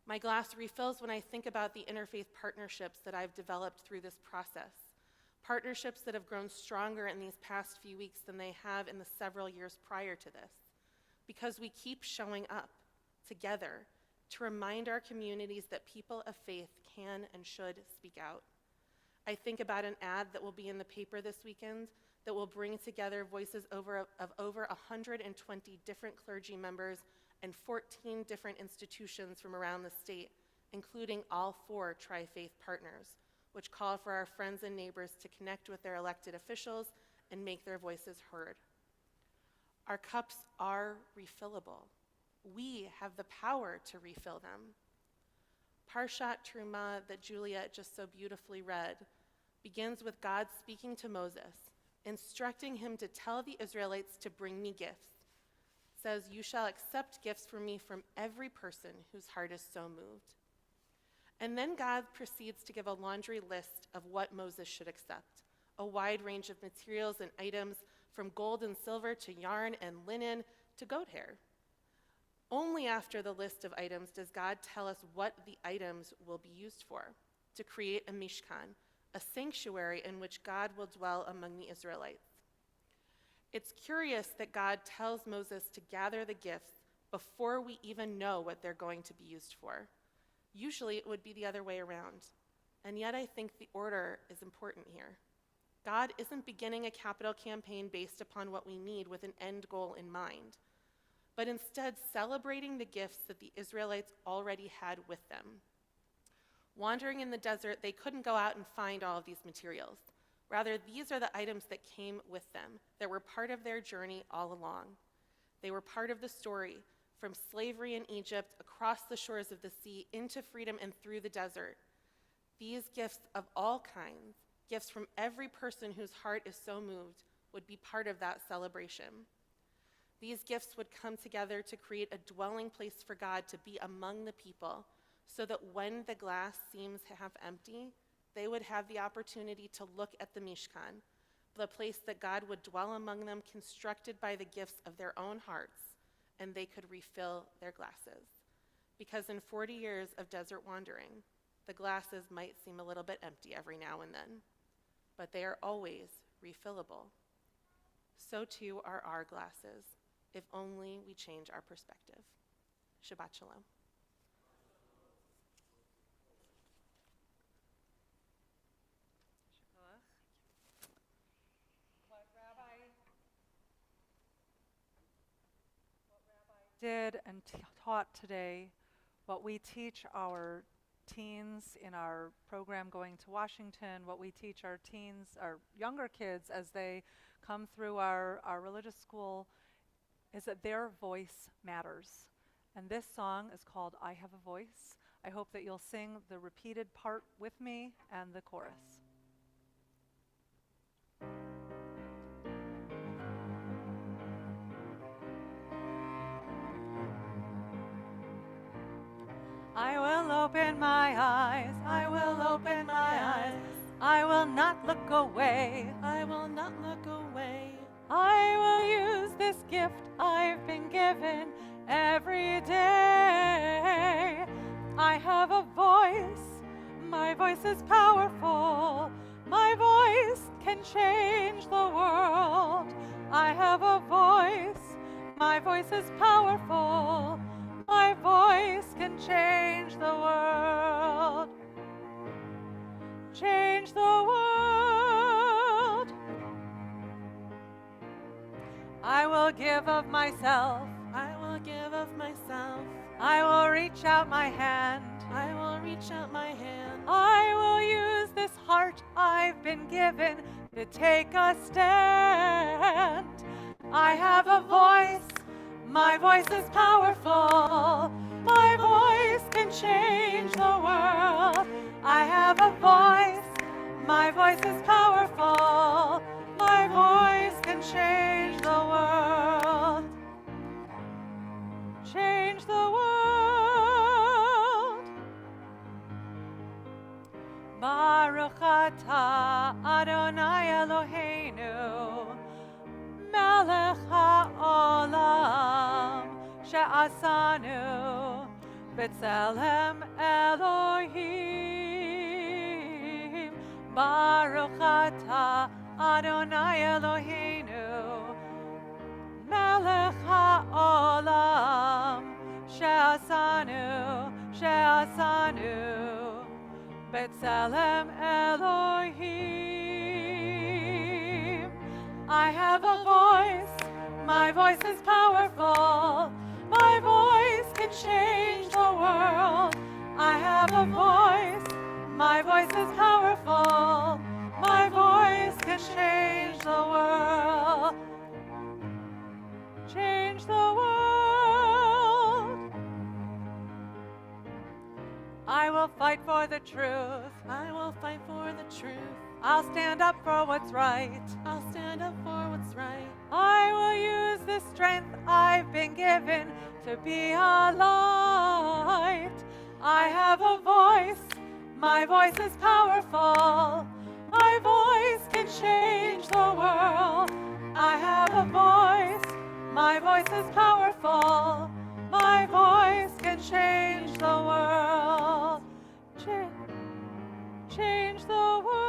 My glass refills when I think about the interfaith partnerships that I've developed through this process, partnerships that have grown stronger in these past few weeks than they have in the several years prior to this, because we keep showing up together to remind our communities that people of faith can and should speak out. I think about an ad that will be in the paper this weekend that will bring together voices of over 120 different clergy members and 14 different institutions from around the state, including all 4 tri-faith partners, which call for our friends and neighbors to connect with their elected officials and make their voices heard. Our cups are refillable. We have the power to refill them. Parashat Terumah that Juliet just so beautifully read begins with God speaking to Moses, instructing him to tell the Israelites to bring me gifts. It says, "You shall accept gifts from me from every person whose heart is so moved." And then God proceeds to give a laundry list of what Moses should accept, a wide range of materials and items from gold and silver to yarn and linen to goat hair. Only after the list of items does God tell us what the items will be used for, to create a mishkan, a sanctuary in which God will dwell among the Israelites. It's curious that God tells Moses to gather the gifts before we even know what they're going to be used for. Usually it would be the other way around, and yet I think the order is important here. God isn't beginning a capital campaign based upon what we need with an end goal in mind, but instead celebrating the gifts that the Israelites already had with them. Wandering in the desert, they couldn't go out and find all of these materials. Rather, these are the items that came with them, that were part of their journey all along. They were part of the story, from slavery in Egypt, across the shores of the sea, into freedom and through the desert. These gifts of all kinds, gifts from every person whose heart is so moved, would be part of that celebration. These gifts would come together to create a dwelling place for God to be among the people, so that when the glass seems half empty, they would have the opportunity to look at the Mishkan, the place that God would dwell among them, constructed by the gifts of their own hearts, and they could refill their glasses. Because in 40 years of desert wandering, the glasses might seem a little bit empty every now and then, but they are always refillable. So too are our glasses, if only we change our perspective. Shabbat Shalom. Did and taught today, what we teach our teens in our program going to Washington, what we teach our teens, our younger kids as they come through our religious school, is that their voice matters. And this song is called I Have a Voice. I hope that you'll sing the repeated part with me and the chorus. I will open my eyes, I will open my eyes, I will not look away, I will not look away. I will use this gift I've been given every day. I have a voice. My voice is powerful. My voice can change the world. I have a voice. My voice is powerful. My voice can change the world. Change the world. I will give of myself. I will give of myself. I will reach out my hand. I will reach out my hand. I will use this heart I've been given to take a stand. I have a voice. My voice is powerful. My voice can change the world. I have a voice. My voice is powerful. My voice can change the world. Change the world. Baruch atah Adonai Eloheinu, Melech haolam, she'asanu b'tzelem Elohim. Baruch atah Adonai Eloheinu, Melech haolam, she'asanu b'tzelem Elohim. I have a voice. My voice is powerful. My voice can change the world. I have a voice. My voice is powerful. My voice can change the world. Change the world. I will fight for the truth. I will fight for the truth. I'll stand up for what's right. I'll stand up for what's right. I will use the strength I've been given to be a light. I have a voice. My voice is powerful. My voice can change the world. I have a voice. My voice is powerful. My voice can change the world. Change the world.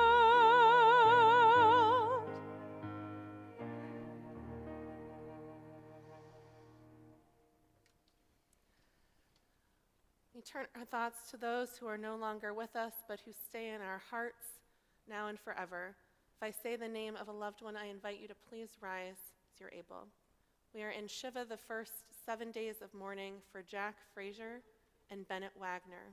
We turn our thoughts to those who are no longer with us, but who stay in our hearts now and forever. If I say the name of a loved one, I invite you to please rise as you're able. We are in Shiva, the first 7 days of mourning for Jack Frazier and Bennett Wagner.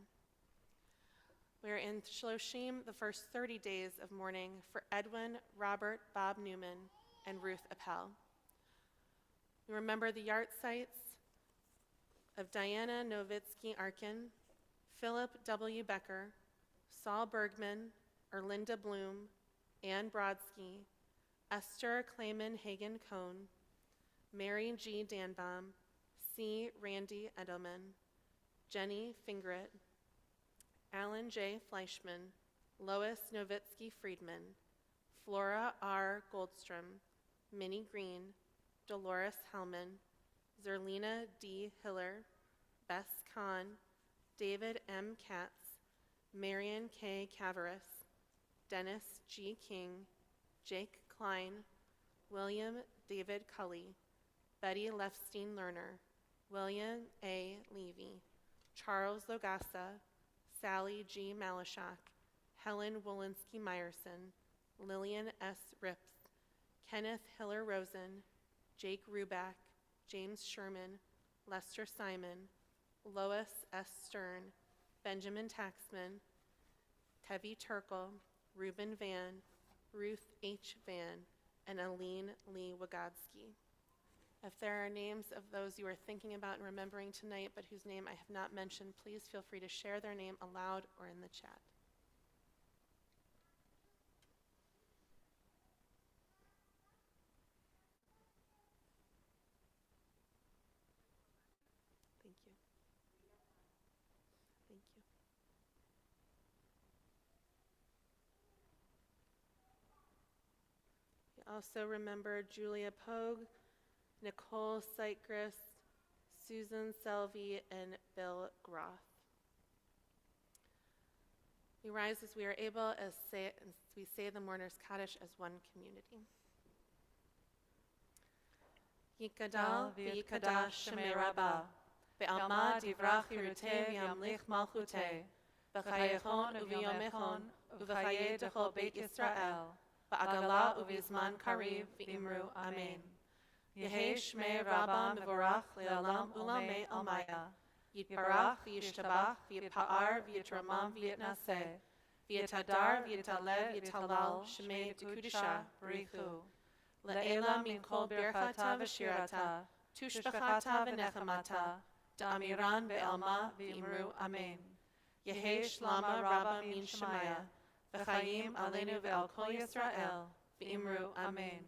We are in Shloshim, the first 30 days of mourning for Edwin, Robert, Bob Newman, and Ruth Appel. We remember the yard sites of Diana Nowitzki Arkin, Philip W. Becker, Saul Bergman, Erlinda Bloom, Ann Brodsky, Esther Clayman Hagen Cohn, Mary G. Danbaum, C. Randy Edelman, Jenny Fingret, Alan J. Fleischman, Lois Nowitzki Friedman, Flora R. Goldstrom, Minnie Green, Dolores Hellman, Zerlina D. Hiller, Bess Kahn, David M. Katz, Marion K. Cavaris, Dennis G. King, Jake Klein, William David Cully, Betty Lefstein Lerner, William A. Levy, Charles Logassa, Sally G. Malashak, Helen Wolinski Meyerson, Lillian S. Rips, Kenneth Hiller Rosen, Jake Ruback, James Sherman, Lester Simon, Lois S. Stern, Benjamin Taxman, Tevi Turkle, Reuben Van, Ruth H. Van, and Aline Lee Wagodsky. If there are names of those you are thinking about and remembering tonight, but whose name I have not mentioned, please feel free to share their name aloud or in the chat. Thank you. Thank you. We also remember Julia Pogue, Nicole Sightgrist, Susan Selvey, and Bill Groth. We rise as we are able, as we say the mourner's Kaddish as one community. Yikadal v'yikadash shemei Rabba, be'alma divrach hiruteh v'yamlich malchuteh, b'chayechon u'v'yomechon u'v'chayeh dechol beit Yisrael, ba'agala u'v'zman kariv v'imru amen. Yehei shmei Rabba mevorach le'olam u'lamei almaya, yitbarach v'yishtabach v'yipa'ar v'yitramam v'yitnaseh, v'yitadar v'yitalev v'yitalal shmei d'kudisha b'richu. Le'ela min kol birchata v'shirata, tushbachata v'nechamata, da'amiran be'alma v'imru amen. Yehei shlama Rabba min shemaya, v'chayim aleinu ve'al kol Yisrael, v'imru amen.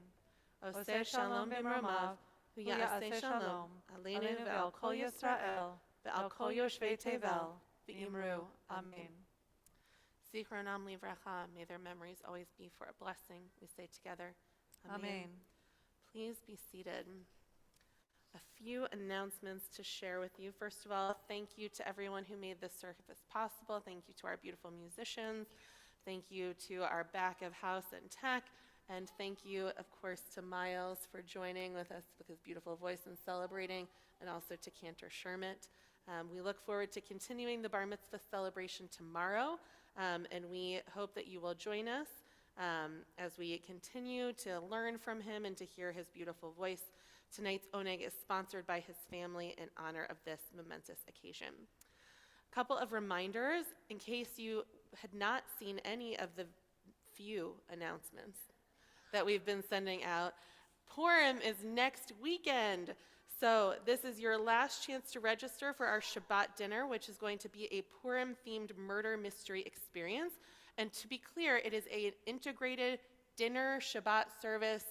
Oseh shalom b'mromav, v'ya'aseh shalom, aleinu ve'al kol Yisrael, ve'al kol yoshvei tevel, v'imru amen. Zichronam livracha, may their memories always be for a blessing. We say together, Amen. Please be seated. A few announcements to share with you. First of all, thank you to everyone who made this service possible. Thank you to our beautiful musicians. Thank you to our back of house and tech. And thank you, of course, to Miles for joining with us with his beautiful voice and celebrating, and also to Cantor Shermit. We look forward to continuing the Bar Mitzvah celebration tomorrow, and we hope that you will join us as we continue to learn from him and to hear his beautiful voice. Tonight's oneg is sponsored by his family in honor of this momentous occasion. A couple of reminders in case you had not seen any of the few announcements that we've been sending out. Purim is next weekend. So this is your last chance to register for our Shabbat dinner, which is going to be a Purim-themed murder mystery experience. And to be clear, it is an integrated dinner, Shabbat service,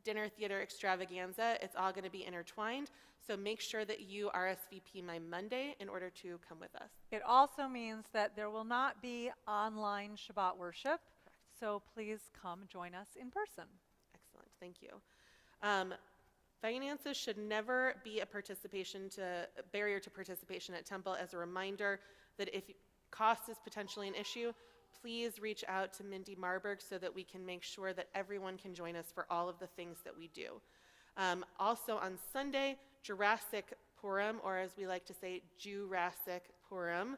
dinner theater extravaganza. It's all going to be intertwined. So make sure that you RSVP by Monday in order to come with us. It also means that there will not be online Shabbat worship, so please come join us in person. Excellent, thank you. Finances should never be a barrier to participation at Temple. As a reminder that if cost is potentially an issue, please reach out to Mindy Marburg so that we can make sure that everyone can join us for all of the things that we do. Also on Sunday, Jurassic Purim, or as we like to say, Jurassic Purim,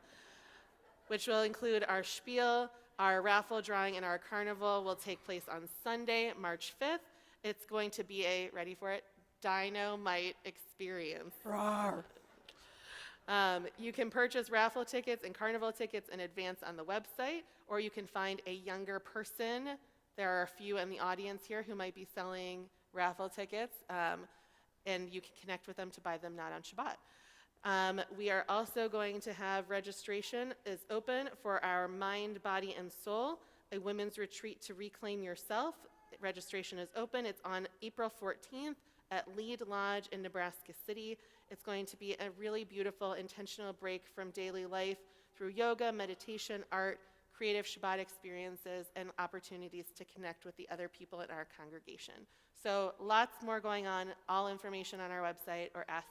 which will include our spiel, our raffle drawing, and our carnival will take place on Sunday, March 5th. It's going to be a, ready for it, dynamite experience. You can purchase raffle tickets and carnival tickets in advance on the website, or you can find a younger person. There are a few in the audience here who might be selling raffle tickets, and you can connect with them to buy them not on Shabbat. We are also going to have registration is open for our Mind, Body, and Soul, a women's retreat to reclaim yourself. Registration is open. It's on April 14th at Lead Lodge in Nebraska City. It's going to be a really beautiful, intentional break from daily life through yoga, meditation, art, creative Shabbat experiences, and opportunities to connect with the other people in our congregation. So lots more going on, all information on our website, or ask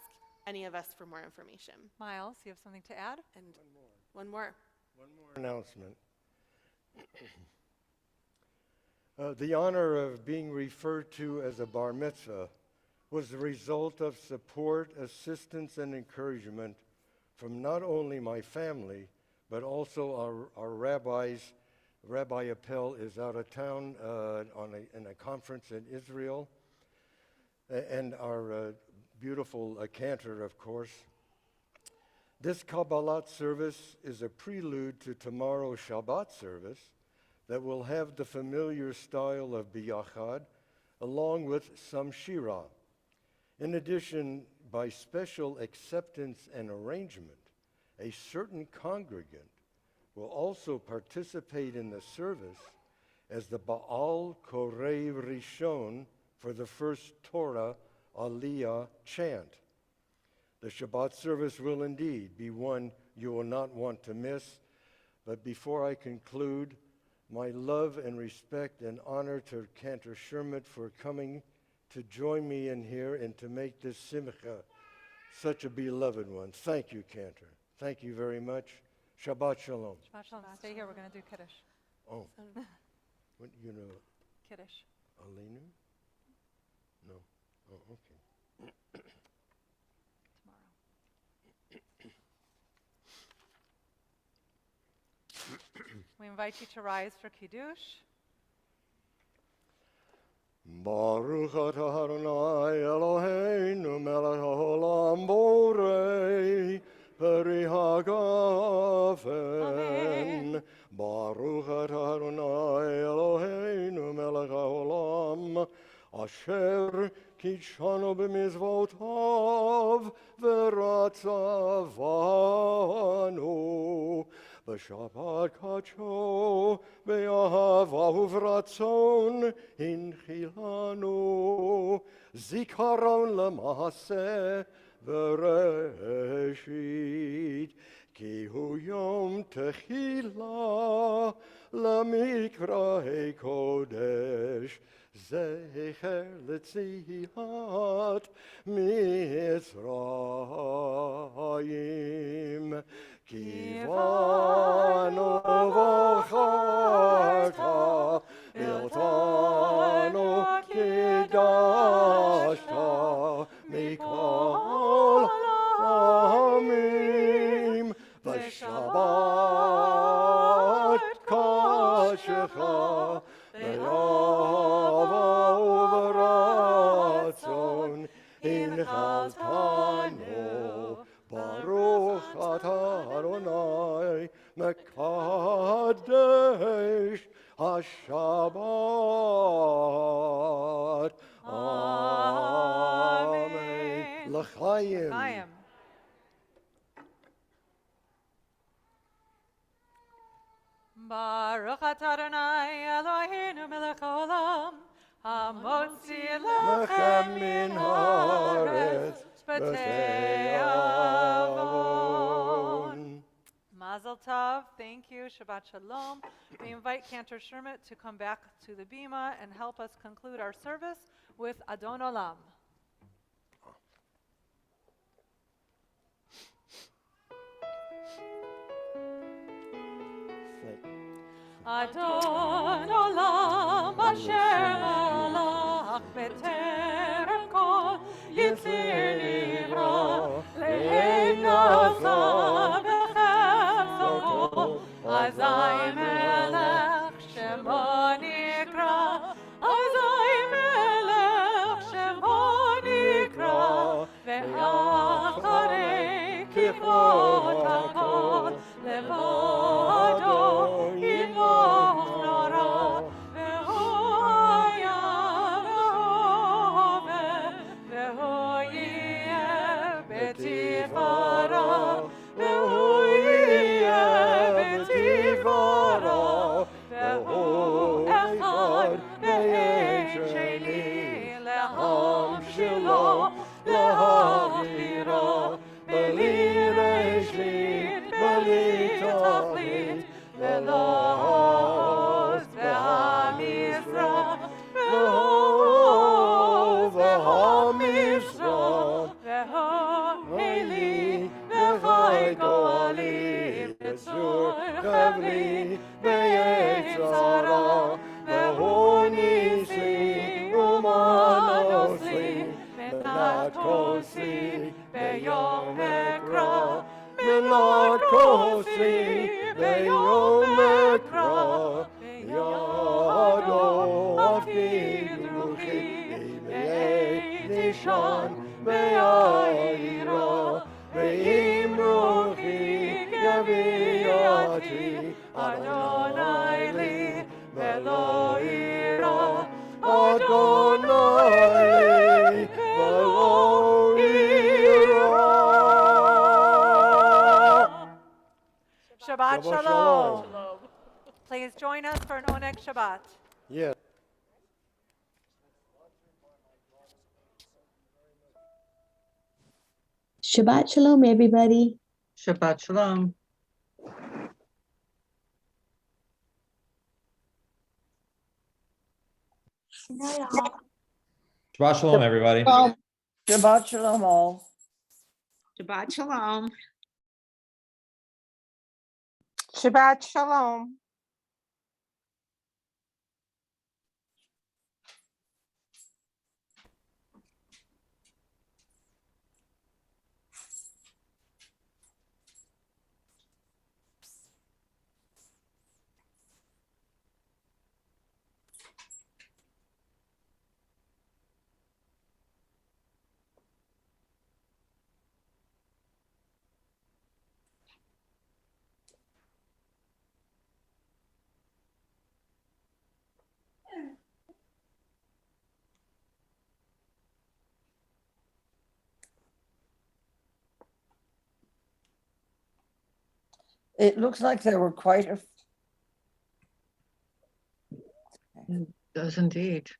any of us for more information. Miles, you have something to add? And one more Announcement. The honor of being referred to as a bar mitzvah was the result of support, assistance, and encouragement from not only my family, but also our rabbis. Rabbi Appel is out of town in a conference in Israel, and our beautiful cantor, of course. This Kabbalat service is a prelude to tomorrow's Shabbat service that will have the familiar style of biyachad, along with some shira. In addition, by special acceptance and arrangement, a certain congregant will also participate in the service as the Baal Korei Rishon for the first Torah Aliyah chant. The Shabbat service will indeed be one you will not want to miss, but before I conclude, my love and respect and honor to Cantor Shermit for coming to join me in here and to make this simcha such a beloved one. Thank you, Cantor. Thank you very much. Shabbat Shalom. Shabbat shalom. Stay here. We're going to do Kiddush. Oh, what, you know, Kiddush. Alinu? No. Oh, okay. Tomorrow. We invite you to rise for Kiddush. Baruch atah Adonai Eloheinu melech haolam borei peri hagafen. Baruch atah Adonai Eloheinu melech haolam asher kitshanu b'mizvotav v'ratzavanu b'shabbat kadsho b'ahava uvratzon hinchilanu zikaron lema'aseh v'reshit ki hu yom techila lamikra'ei kodesh zecher letziat Mitzrayim kivanu v'charta iltanu kidashta mikol ha'amim v'shabbat kashecha ve'ava uvratzon inchaltanu Baruch atah Adonai mekadesh haShabbat. Amen. L'chaim. Chaim. Baruch atah Adonai Eloheinu melech haolam hamotzi Lechem lechem min min haaretz haaretz b'tei avon. Mazel tov. Thank you. Shabbat shalom. We invite Cantor Shermit to come back to the bima and help us conclude our service with Adon Olam. Adon Olam asher malach b'terem kol yitzir nivra lehem nazav v'chefzo kol azai melech shemo nikra azai melech shemo nikra ve'acharei kichot hakol levado Shabbat shalom. Please join us for an Oneg Shabbat. Yes. Shabbat shalom, everybody. Shabbat shalom. Shabbat shalom, everybody. Shabbat shalom all. Shabbat shalom. Shabbat Shalom. It looks like there were quite a. It does indeed.